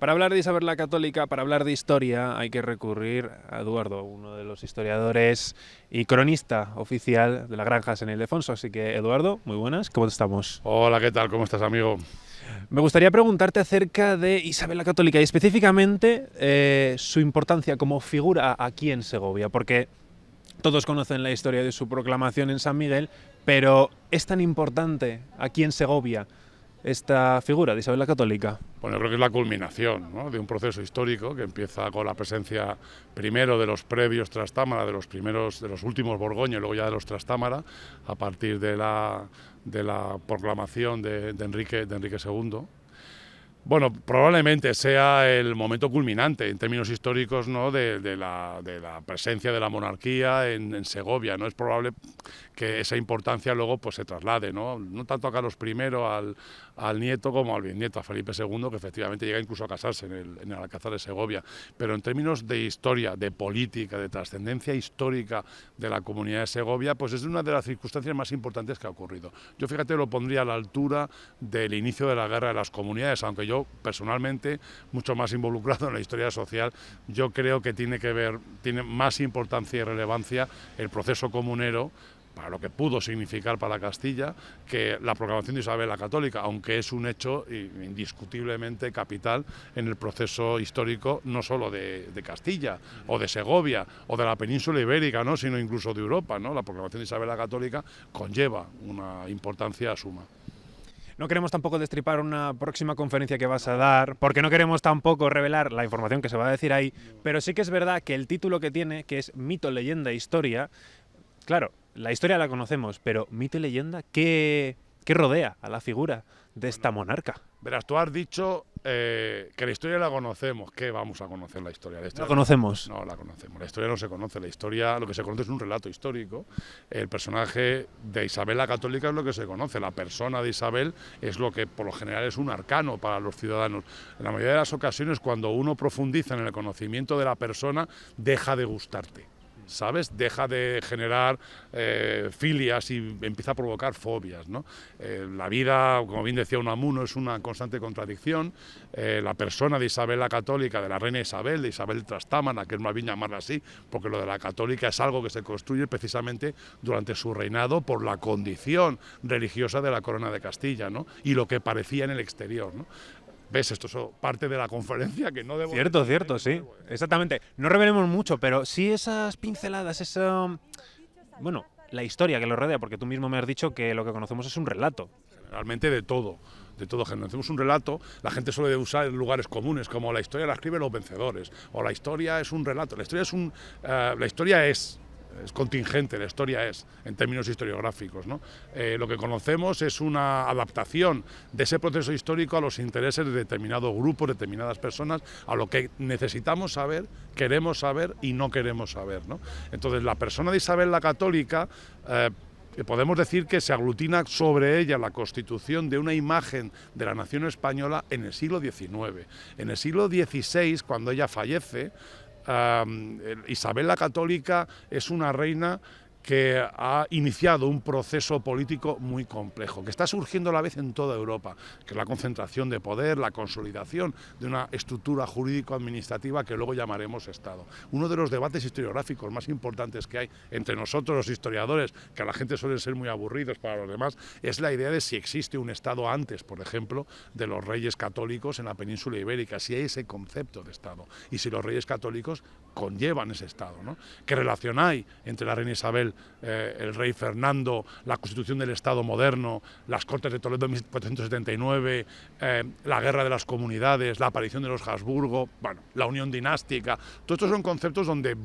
Para hablar de Isabel la Católica, para hablar de historia, hay que recurrir a Eduardo, uno de los historiadores y cronista oficial de la Granja San Ildefonso. Así que, Eduardo, muy buenas, ¿cómo estamos? Hola, ¿qué tal? ¿Cómo estás, amigo? Me gustaría preguntarte acerca de Isabel la Católica y específicamente su importancia como figura aquí en Segovia, porque todos conocen la historia de su proclamación en San Miguel, pero ¿es tan importante aquí en Segovia esta figura de Isabel la Católica? Bueno, yo creo que es la culminación, ¿no?, de un proceso histórico que empieza con la presencia primero de los previos Trastámara, de los últimos Borgoña y luego ya de los Trastámara, a partir de la proclamación de Enrique II. Bueno, probablemente sea el momento culminante en términos históricos, ¿no?, de la presencia de la monarquía en Segovia, ¿no? Es probable que esa importancia luego pues se traslade, no tanto a Carlos I, al nieto, como al bisnieto, a Felipe II, que efectivamente llega incluso a casarse en el Alcázar de Segovia. Pero en términos de historia, de política, de trascendencia histórica de la comunidad de Segovia, pues es una de las circunstancias más importantes que ha ocurrido. Yo, fíjate, lo pondría a la altura del inicio de la Guerra de las Comunidades, aunque yo personalmente, mucho más involucrado en la historia social, yo creo que tiene más importancia y relevancia el proceso comunero para lo que pudo significar para Castilla, que la proclamación de Isabel la Católica, aunque es un hecho indiscutiblemente capital en el proceso histórico, no solo de Castilla, o de Segovia, o de la península ibérica, ¿no?, sino incluso de Europa, ¿no? La proclamación de Isabel la Católica conlleva una importancia suma. No queremos tampoco destripar una próxima conferencia que vas a dar, porque no queremos tampoco revelar la información que se va a decir ahí, pero sí que es verdad que el título que tiene, que es Mito, Leyenda, Historia, claro, la historia la conocemos, pero mito y leyenda, ¿qué rodea a la figura de esta monarca? Verás, tú has dicho que la historia la conocemos. ¿Qué vamos a conocer la historia? La historia ¿La conocemos? No la conocemos. La historia no se conoce. La historia, lo que se conoce es un relato histórico. El personaje de Isabel la Católica es lo que se conoce. La persona de Isabel es lo que por lo general es un arcano para los ciudadanos. En la mayoría de las ocasiones, cuando uno profundiza en el conocimiento de la persona, deja de gustarte, ¿sabes? Deja de generar filias y empieza a provocar fobias, ¿no? La vida, como bien decía Unamuno, es una constante contradicción. La persona de Isabel la Católica, de la reina Isabel, de Isabel Trastámara, que es más bien llamarla así, porque lo de la católica es algo que se construye precisamente durante su reinado por la condición religiosa de la corona de Castilla, ¿no?, y lo que parecía en el exterior, ¿no? ¿Ves? Esto es parte de la conferencia que no debo... Cierto, sí, exactamente. No revelemos mucho, pero sí esas pinceladas, bueno, la historia que lo rodea, porque tú mismo me has dicho que lo que conocemos es un relato. Realmente de todo, hacemos un relato. La gente suele usar lugares comunes, como la historia la escriben los vencedores, o la historia es un relato. La historia es contingente, la historia es, en términos historiográficos, ¿no? Lo que conocemos es una adaptación de ese proceso histórico a los intereses de determinados grupos, determinadas personas, a lo que necesitamos saber, queremos saber y no queremos saber, ¿no? Entonces, la persona de Isabel la Católica, podemos decir que se aglutina sobre ella la constitución de una imagen de la nación española en el siglo XIX. En el siglo XVI, cuando ella fallece, Isabel la Católica es una reina que ha iniciado un proceso político muy complejo, que está surgiendo a la vez en toda Europa, que es la concentración de poder, la consolidación de una estructura jurídico-administrativa que luego llamaremos Estado. Uno de los debates historiográficos más importantes que hay entre nosotros los historiadores, que a la gente suelen ser muy aburridos para los demás, es la idea de si existe un Estado antes, por ejemplo, de los reyes católicos en la península ibérica, si hay ese concepto de Estado, y si los reyes católicos conllevan ese Estado, ¿no? ¿Qué relación hay entre la reina Isabel, el rey Fernando, la constitución del Estado moderno, las Cortes de Toledo en 1479, la guerra de las comunidades, la aparición de los Habsburgo, bueno, la unión dinástica? Todos estos son conceptos donde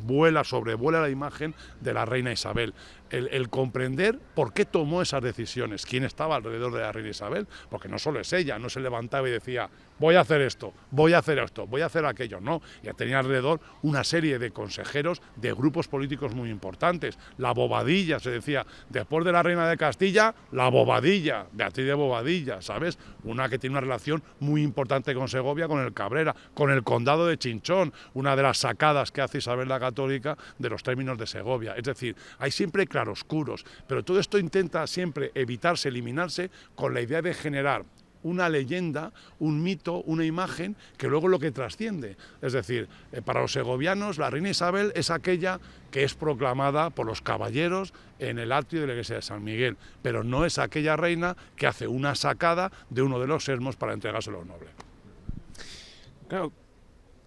sobrevuela la imagen de la reina Isabel. El comprender por qué tomó esas decisiones, quién estaba alrededor de la reina Isabel, porque no solo es ella, no se levantaba y decía voy a hacer esto, voy a hacer esto, voy a hacer aquello, no, ya tenía alrededor una serie de consejeros de grupos políticos muy importantes. La Bobadilla, se decía, después de la reina de Castilla, la Bobadilla, Beatriz de Bobadilla, ¿sabes? Una que tiene una relación muy importante con Segovia, con el Cabrera, con el condado de Chinchón, una de las sacadas que hace Isabel la Católica de los términos de Segovia. Es decir, hay siempre claroscuros, pero todo esto intenta siempre evitarse, eliminarse, con la idea de generar una leyenda, un mito, una imagen, que luego es lo que trasciende. Es decir, para los segovianos la reina Isabel es aquella que es proclamada por los caballeros en el atrio de la iglesia de San Miguel, pero no es aquella reina que hace una sacada de uno de los sermos para entregárselo a los nobles. Claro,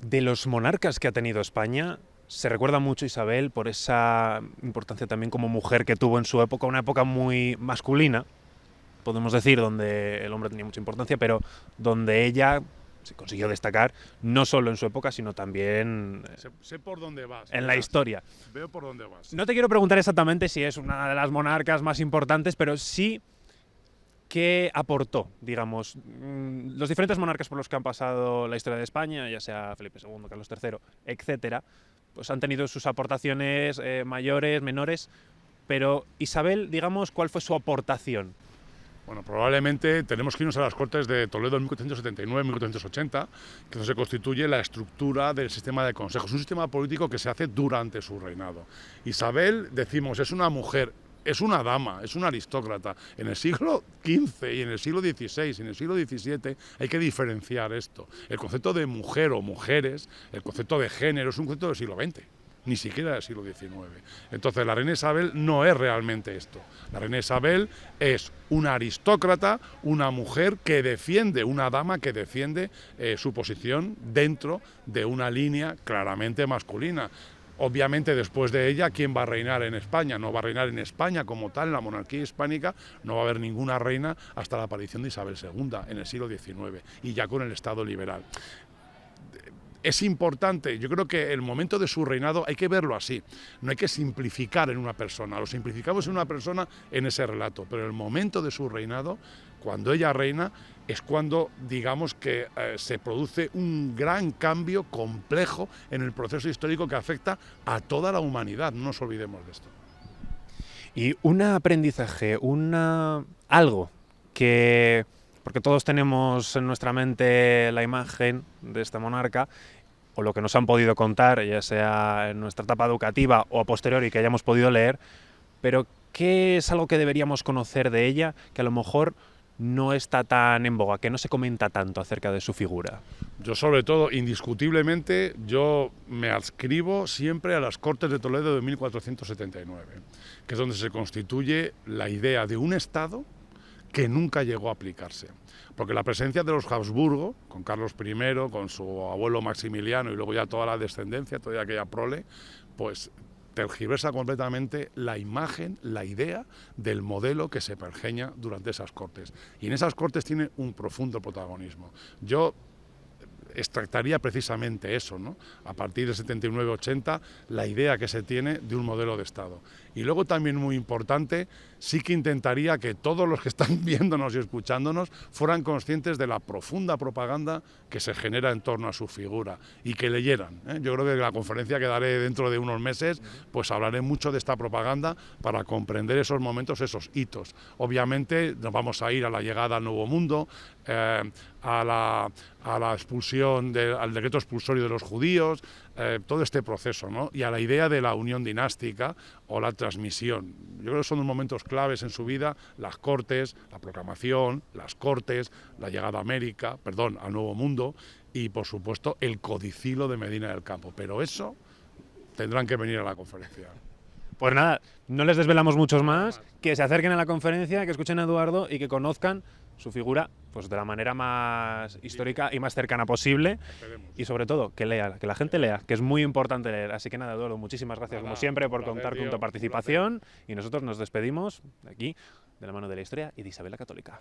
de los monarcas que ha tenido España, se recuerda mucho a Isabel por esa importancia también como mujer que tuvo en su época, una época muy masculina, podemos decir, donde el hombre tenía mucha importancia, pero donde ella se consiguió destacar no solo en su época, sino también sé por dónde vas, en la historia. Veo por dónde vas. No te quiero preguntar exactamente si es una de las monarcas más importantes, pero sí qué aportó, digamos, los diferentes monarcas por los que han pasado la historia de España, ya sea Felipe II, Carlos III, etcétera, pues han tenido sus aportaciones mayores, menores, pero Isabel, digamos, ¿cuál fue su aportación? Bueno, probablemente tenemos que irnos a las Cortes de Toledo en 1479-1480, que donde se constituye la estructura del sistema de consejos, un sistema político que se hace durante su reinado. Isabel, decimos, es una mujer, es una dama, es una aristócrata. En el siglo XV y en el siglo XVI y en el siglo XVII hay que diferenciar esto. El concepto de mujer o mujeres, el concepto de género, es un concepto del siglo XX. Ni siquiera del siglo XIX. Entonces la reina Isabel no es realmente esto. La reina Isabel es una aristócrata, una mujer que defiende, una dama que defiende su posición dentro de una línea claramente masculina. Obviamente después de ella, ¿quién va a reinar en España? No va a reinar en España como tal, en la monarquía hispánica, no va a haber ninguna reina hasta la aparición de Isabel II en el siglo XIX y ya con el Estado liberal. Es importante, yo creo que el momento de su reinado hay que verlo así, no hay que simplificar en una persona, lo simplificamos en una persona en ese relato, pero el momento de su reinado, cuando ella reina, es cuando digamos que se produce un gran cambio complejo en el proceso histórico que afecta a toda la humanidad, no nos olvidemos de esto. Y un aprendizaje, algo que... Porque todos tenemos en nuestra mente la imagen de esta monarca, o lo que nos han podido contar, ya sea en nuestra etapa educativa o a posteriori que hayamos podido leer, pero ¿qué es algo que deberíamos conocer de ella que a lo mejor no está tan en boga, que no se comenta tanto acerca de su figura? Yo sobre todo, indiscutiblemente, yo me adscribo siempre a las Cortes de Toledo de 1479, que es donde se constituye la idea de un Estado que nunca llegó a aplicarse. Porque la presencia de los Habsburgo, con Carlos I, con su abuelo Maximiliano y luego ya toda la descendencia, toda aquella prole, pues tergiversa completamente la imagen, la idea del modelo que se pergeña durante esas Cortes. Y en esas Cortes tiene un profundo protagonismo. Yo extractaría precisamente eso, ¿no? A partir del 79-80, la idea que se tiene de un modelo de Estado. Y luego también muy importante, sí que intentaría que todos los que están viéndonos y escuchándonos fueran conscientes de la profunda propaganda que se genera en torno a su figura y que leyeran, ¿eh? Yo creo que en la conferencia que daré dentro de unos meses, pues hablaré mucho de esta propaganda para comprender esos momentos, esos hitos. Obviamente nos vamos a ir a la llegada al Nuevo Mundo, a la expulsión, al decreto expulsorio de los judíos, todo este proceso, ¿no? Y a la idea de la unión dinástica o la transmisión. Yo creo que son momentos claves en su vida, las Cortes, la proclamación, las Cortes, la llegada a América, perdón, al Nuevo Mundo y, por supuesto, el codicilo de Medina del Campo. Pero eso tendrán que venir a la conferencia. Pues nada, no les desvelamos muchos más, que se acerquen a la conferencia, que escuchen a Eduardo y que conozcan su figura pues de la manera más histórica y más cercana posible. Y sobre todo, que lea, que la gente lea, que es muy importante leer. Así que nada, Eduardo, muchísimas gracias como siempre por contar con tu participación y nosotros nos despedimos de aquí, de la mano de la historia y de Isabel la Católica.